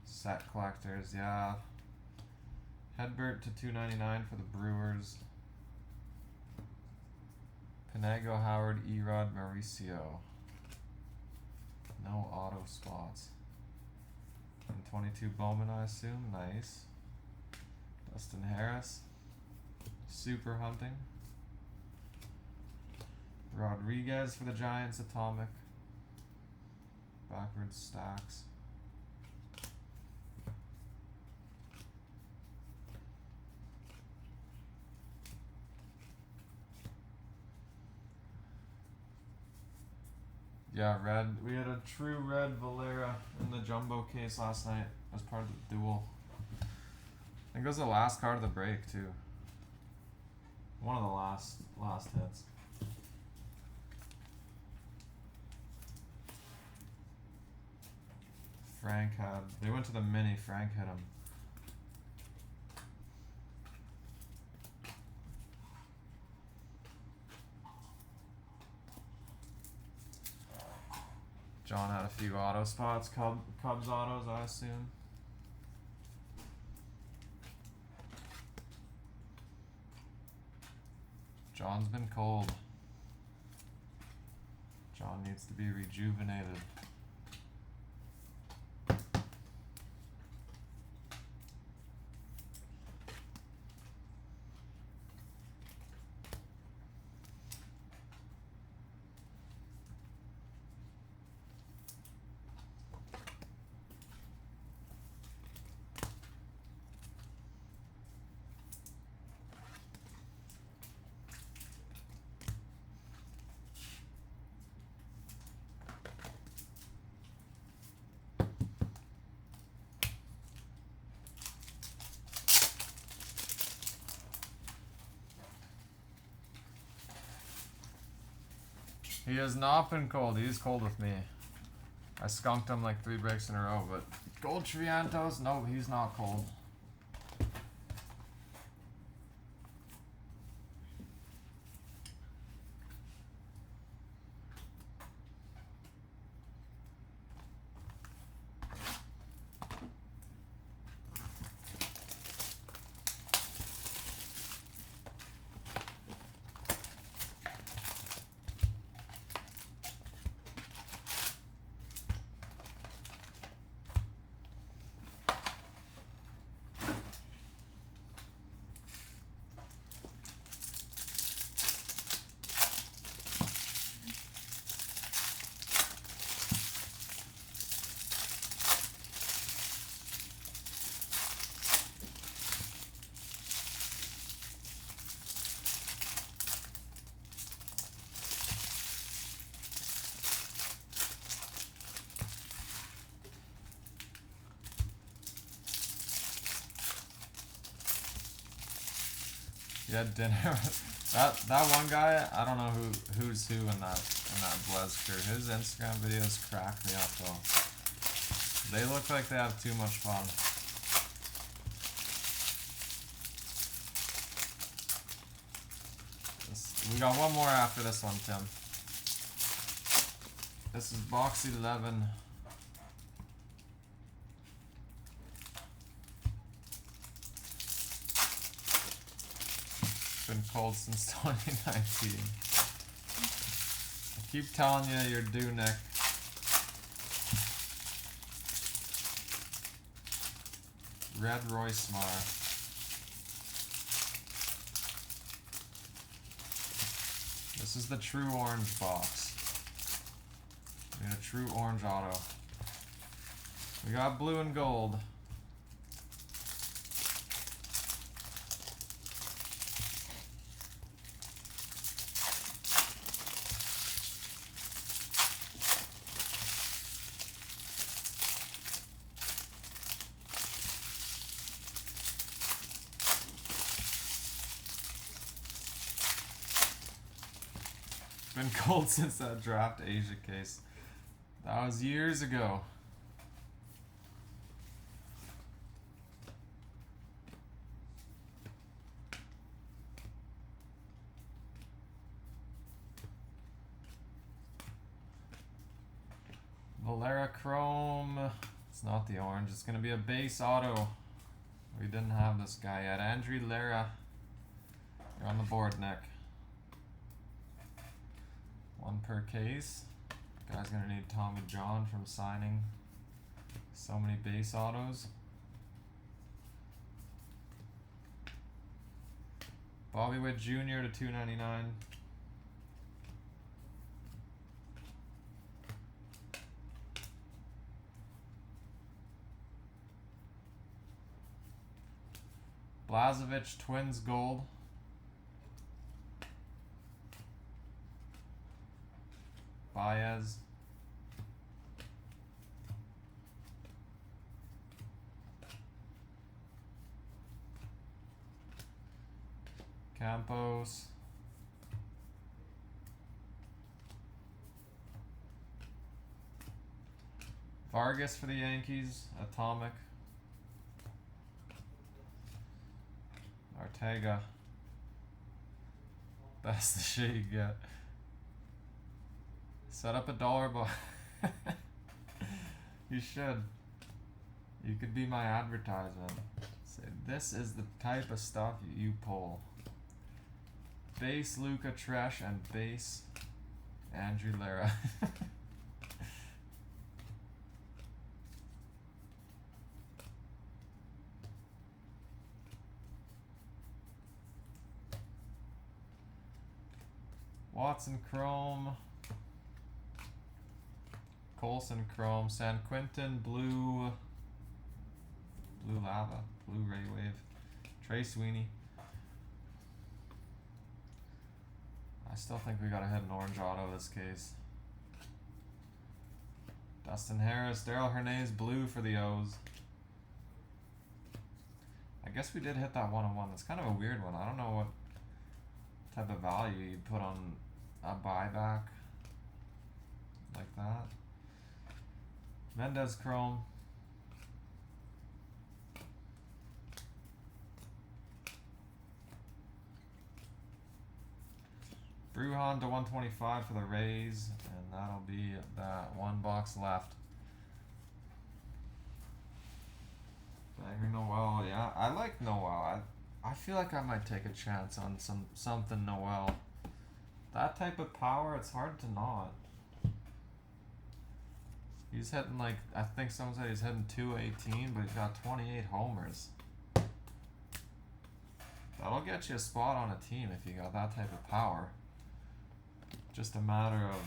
Set collectors, yeah. Hedbert to $2.99 for the Brewers. Panego, Howard, Erod, Mauricio. No auto spots. And 22 Bowman, I assume. Nice. Dustin Harris. Super Hunting. Rodriguez for the Giants, Atomic. Backwards stacks. Yeah, red. We had a true red Valera in the jumbo case last night as part of the duel. I think it was the last card of the break too. One of the last hits. Frank had. They went to the mini. Frank hit him. John had a few auto spots, Cubs autos, I assume. John's been cold. John needs to be rejuvenated. He has not been cold. He's cold with me. I skunked him like 3 breaks in a row, but Gold Triantos, no, he's not cold. Yeah, dinner. that one guy, I don't know who's who in that Blez crew. His Instagram videos crack me up though. They look like they have too much fun. We got one more after this one, Tim. This is box 11. Been cold since 2019. I keep telling you you're due, Nick. Red Royce-Mar. This is the true orange box. We got a true orange auto. We got blue and gold. Been cold since that draft Asia case. That was years ago. Valera Chrome. It's not the orange. It's going to be a base auto. We didn't have this guy yet. Andrew Lara. You're on the board, Nick. One per case. Guy's gonna need Tommy John from signing so many base autos. Bobby Witt Jr. to 299. Blazovic Twins gold. Baez. Campos. Vargas for the Yankees. Atomic. Ortega. That's the shit you get. Set up a dollar box. You should. You could be my advertisement. Say, this is the type of stuff you pull. Base Luca Tresh and base Andrew Lara. Watson Chrome. Colson Chrome. San Quentin Blue. Blue Lava. Blue Ray Wave. Trey Sweeney. I still think we gotta hit an orange auto this case. Dustin Harris. Daryl Hernandez Blue for the O's. I guess we did hit that 1-on-1. That's kind of a weird one. I don't know what type of value you'd put on a buyback like that. Mendez Chrome. Brujan to 125 for the Rays, and that'll be that one box left. Banger Noel, yeah, I like Noel. I feel like I might take a chance on something Noel. That type of power, it's hard to not. He's hitting like, I think someone said he's hitting 218, but he's got 28 homers. That'll get you a spot on a team if you got that type of power. Just a matter of,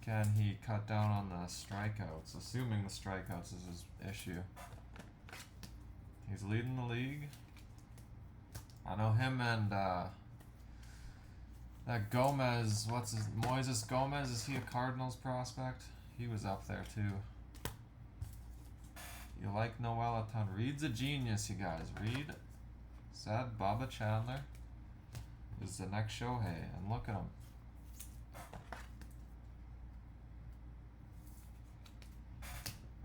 can he cut down on the strikeouts? Assuming the strikeouts is his issue. He's leading the league. I know him and that Gomez, Moises Gomez, is he a Cardinals prospect? He was up there too. You like Noel a ton. Reed's a genius, you guys. Reed said Bubba Chandler is the next Shohei, and look at him.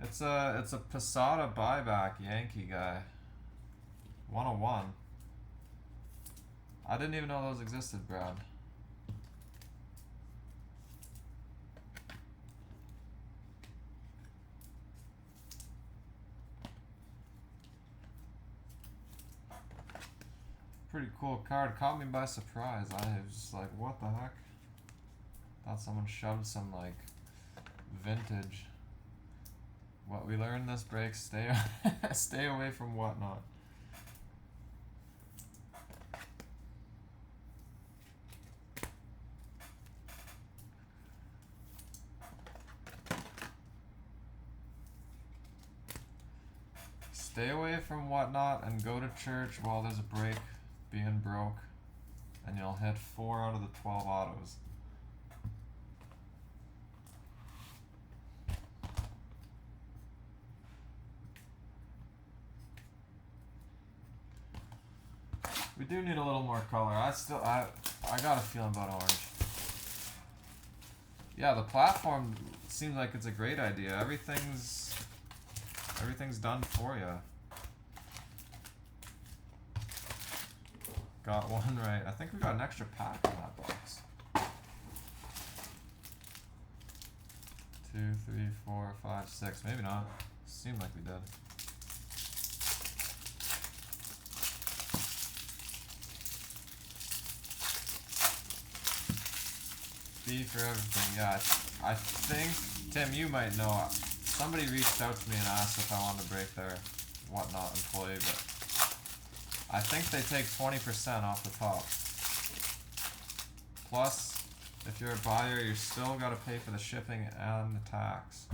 It's a Posada buyback Yankee guy. 101. I didn't even know those existed, Brad. Pretty cool card. Caught me by surprise. I was just like, what the heck? Thought someone shoved some like vintage. What we learned this break, stay stay away from whatnot. Stay away from Whatnot and go to church while there's a break, being broke, and you'll hit 4 out of the 12 autos. We do need a little more color. I got a feeling about orange. Yeah, the platform seems like it's a great idea. Everything's done for you. Got one right. I think we got an extra pack in that box. 2, 3, 4, 5, 6. Maybe not. Seemed like we did. B for everything. Yeah, I think, Tim, you might know. Somebody reached out to me and asked if I wanted to break their Whatnot employee, but I think they take 20% off the top. Plus, if you're a buyer, you still got to pay for the shipping and the tax.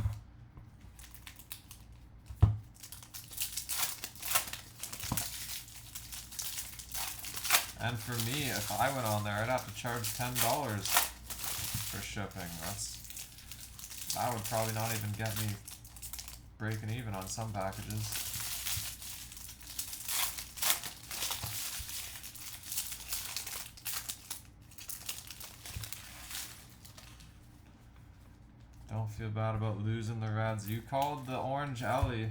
And for me, if I went on there, I'd have to charge $10 for shipping. That would probably not even get me breaking even on some packages. Don't feel bad about losing the reds. You called the orange Ellie.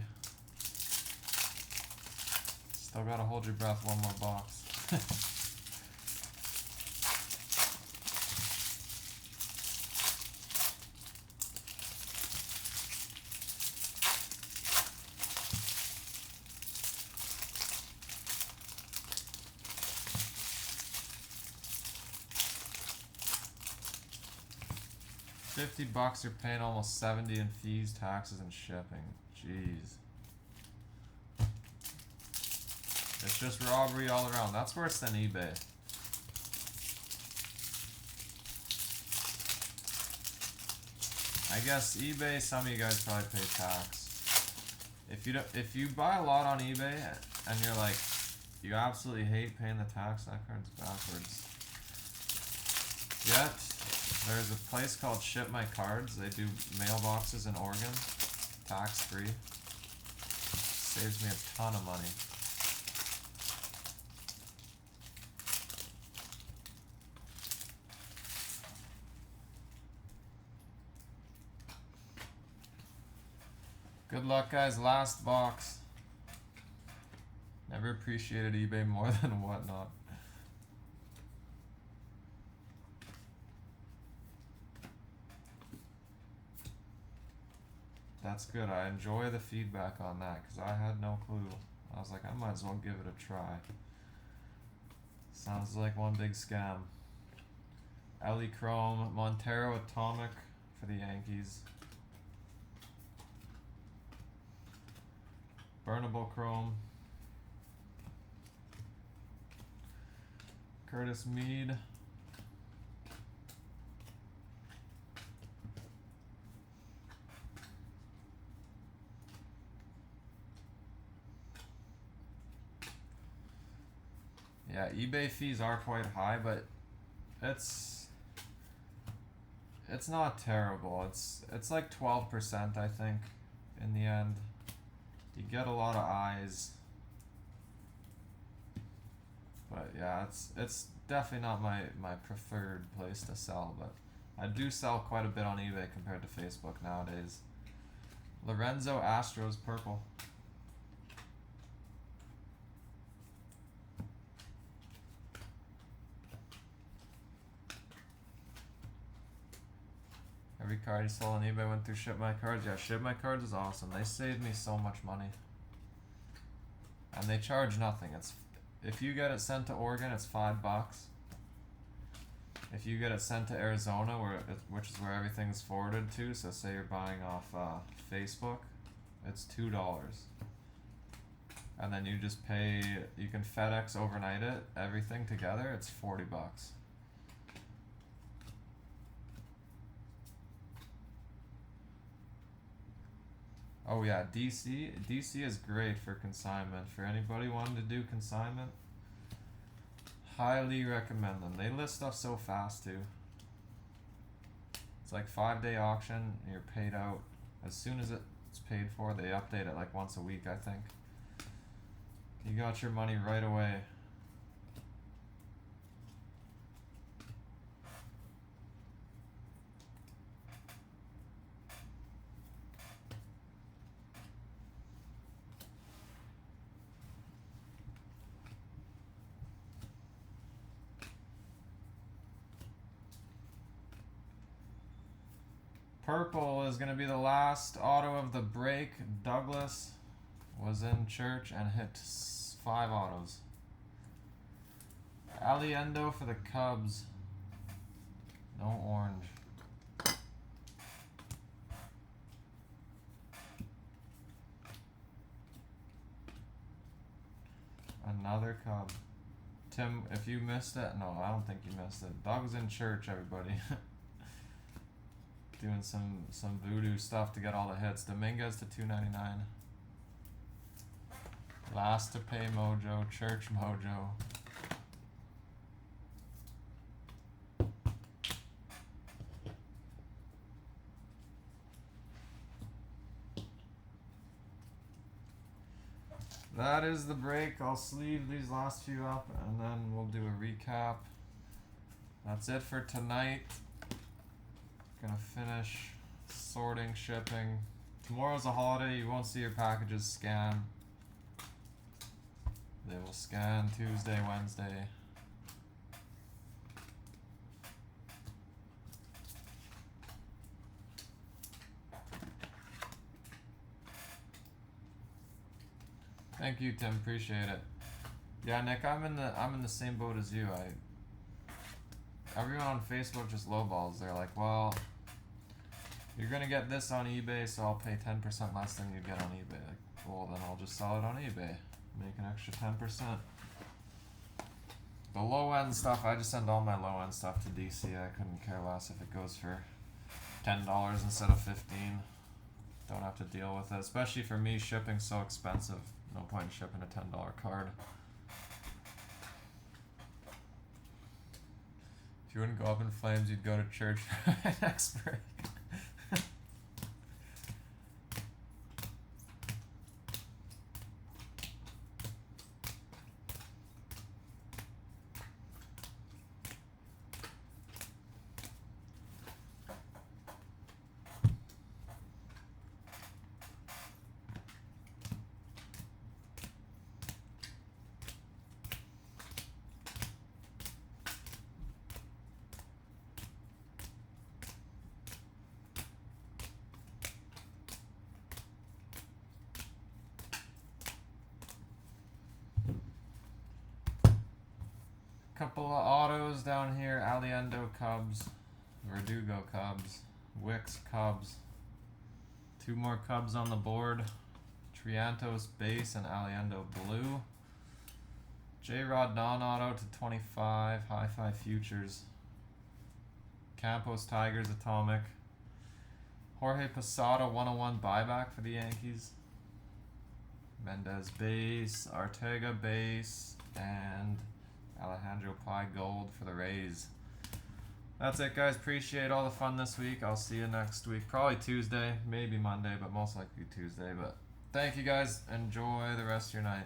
Still gotta hold your breath one more box. $50, you're paying almost 70 in fees, taxes, and shipping. Jeez. It's just robbery all around. That's worse than eBay. I guess eBay, some of you guys probably pay tax. If you buy a lot on eBay and you're like, you absolutely hate paying the tax, that card's backwards. Yet, there's a place called Ship My Cards. They do mailboxes in Oregon, tax free. Saves me a ton of money. Good luck, guys. Last box. Never appreciated eBay more than Whatnot. That's good. I enjoy the feedback on that because I had no clue. I was like, I might as well give it a try. Sounds like one big scam. Ellie Chrome, Montero Atomic for the Yankees. Burnable Chrome. Curtis Mead. Yeah, eBay fees are quite high, but it's not terrible. It's like 12%, I think, in the end. You get a lot of eyes. But yeah, it's definitely not my preferred place to sell, but I do sell quite a bit on eBay compared to Facebook nowadays. Lorenzo Astros purple. Every card you sold on eBay went through Ship My Cards. Yeah, Ship My Cards is awesome. They saved me so much money. And they charge nothing. If you get it sent to Oregon, it's $5. If you get it sent to Arizona, which is where everything's forwarded to, so say you're buying off Facebook, it's $2. And then you just pay, you can FedEx overnight it, everything together, it's $40. Oh yeah, DC. DC is great for consignment. For anybody wanting to do consignment, highly recommend them. They list stuff so fast too. It's like 5-day auction. You're paid out as soon as it's paid for. They update it like once a week, I think. You got your money right away. Purple is going to be the last auto of the break. Douglas was in church and hit 5 autos. Aliendo for the Cubs. No orange. Another Cub. Tim, if you missed it, no, I don't think you missed it. Doug's in church, everybody. Doing some voodoo stuff to get all the hits. Dominguez to 299. Last to pay mojo, church mojo. That is the break. I'll sleeve these last few up and then we'll do a recap. That's it for tonight. Gonna finish sorting, shipping. Tomorrow's a holiday. You won't see your packages scan. They will scan Tuesday, Wednesday. Thank you, Tim. Appreciate it. Yeah, Nick, I'm in the same boat as you. Everyone on Facebook just lowballs. They're like, well, you're gonna get this on eBay, so I'll pay 10% less than you get on eBay. Like, well, then I'll just sell it on eBay, make an extra 10%. The low end stuff, I just send all my low end stuff to DC. I couldn't care less if it goes for $10 instead of 15. Don't have to deal with it, especially for me. Shipping's so expensive. No point in shipping a $10 card. If you wouldn't go up in flames, you'd go to church for my next break. Couple of autos down here. Aliendo Cubs, Verdugo Cubs, Wicks Cubs. 2 more Cubs on the board. Triantos base and Aliendo blue. J-Rod non-auto to 25. Hi-Fi Futures. Campos Tigers atomic. Jorge Posada 101 buyback for the Yankees. Mendez base, Ortega base, and Alejandro Pie gold for the Rays. That's it, guys. Appreciate all the fun this week. I'll see you next week. Probably Tuesday, maybe Monday, but most likely Tuesday. But thank you, guys. Enjoy the rest of your night.